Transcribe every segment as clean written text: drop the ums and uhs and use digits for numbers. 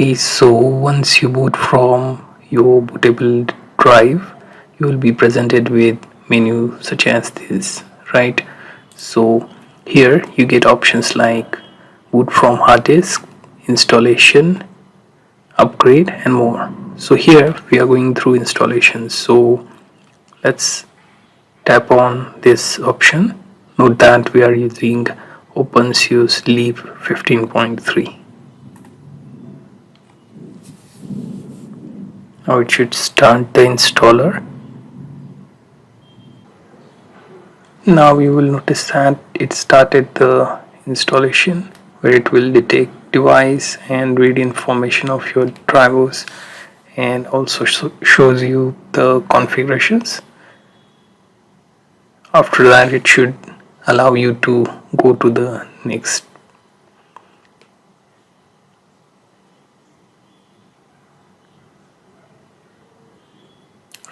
Okay, so once you boot from your bootable drive, you will be presented with menu such as this, right? So here you get options like boot from hard disk, installation, upgrade, and more. So here we are going through installations. So let's tap on this option. Note that we are using OpenSUSE Leap 15.3. Now it should start the installer. Now you will notice that it started the installation, where it will detect device and read information of your drivers, and also shows you the configurations. After that, it should allow you to go to the next.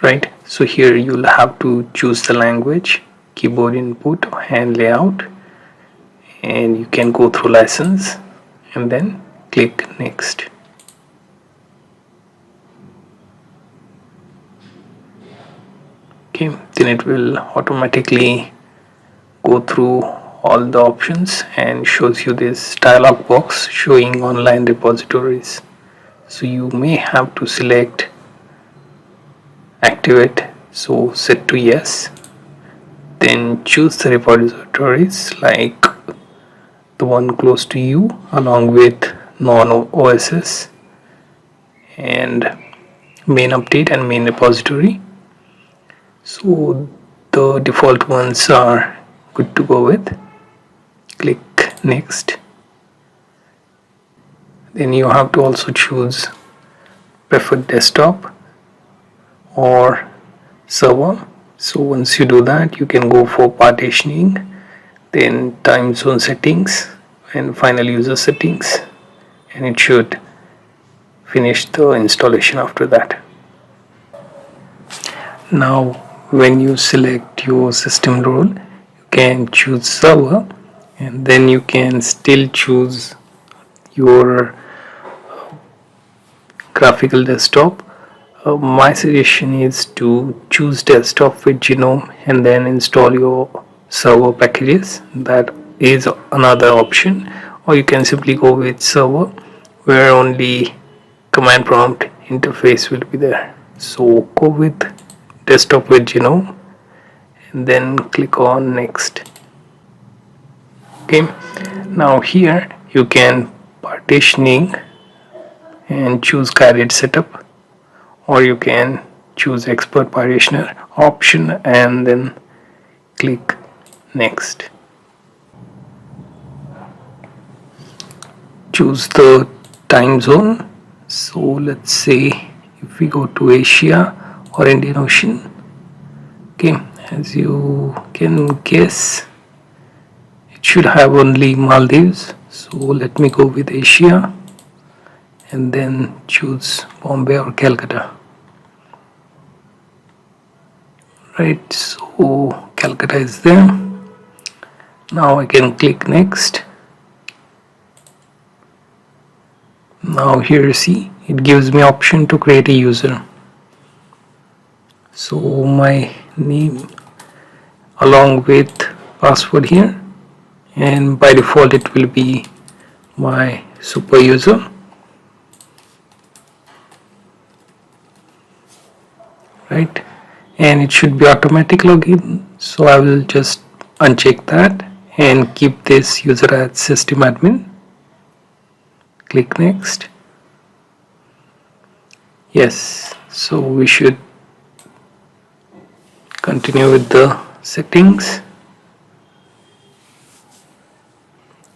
Right, so here you'll have to choose the language, keyboard input, and layout, and you can go through license and then click next. Okay, then it will automatically go through all the options and shows you this dialog box showing online repositories. So you may have to select activate, so set to yes, then choose the repositories like the one close to you along with non-OSS and main update and main repository. So the default ones are good to go with. Click next. Then you have to also choose preferred desktop or server. So once you do that, you can go for partitioning, then time zone settings, and final user settings, and it should finish the installation after that. Now when you select your system role, you can choose server, and then you can still choose your graphical desktop. My suggestion is to choose desktop with Genome and then install your server packages. That is another option, or you can simply go with server where only command prompt interface will be there. So go with desktop with Genome and then click on next. Okay, now here you can partitioning and choose guided setup, or you can choose expert partitioner option and then click next. Choose the time zone. So let's say if we go to Asia or Indian Ocean. Okay, as you can guess, it should have only Maldives, so let me go with Asia and then choose Bombay or Calcutta. Right, so Calcutta is there. Now I can click next. Now here you see it gives me option to create a user. So my name along with password here, and by default it will be my super user. Right, and it should be automatic login, so I will just uncheck that and keep this user as system admin. Click next. Yes, so we should continue with the settings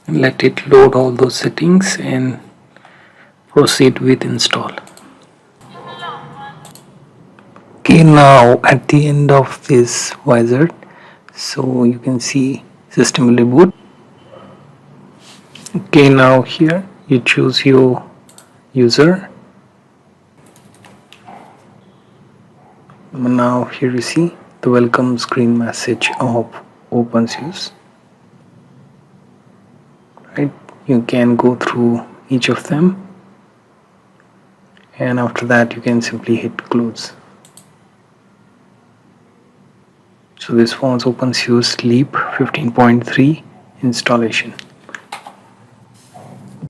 and let it load all those settings and proceed with install. Okay, now at the end of this wizard, so you can see system will reboot. Okay, now here you choose your user. Now here you see the welcome screen message of OpenSUSE. Right, you can go through each of them. and after that you can simply hit close. So this was OpenSUSE Leap 15.3 installation.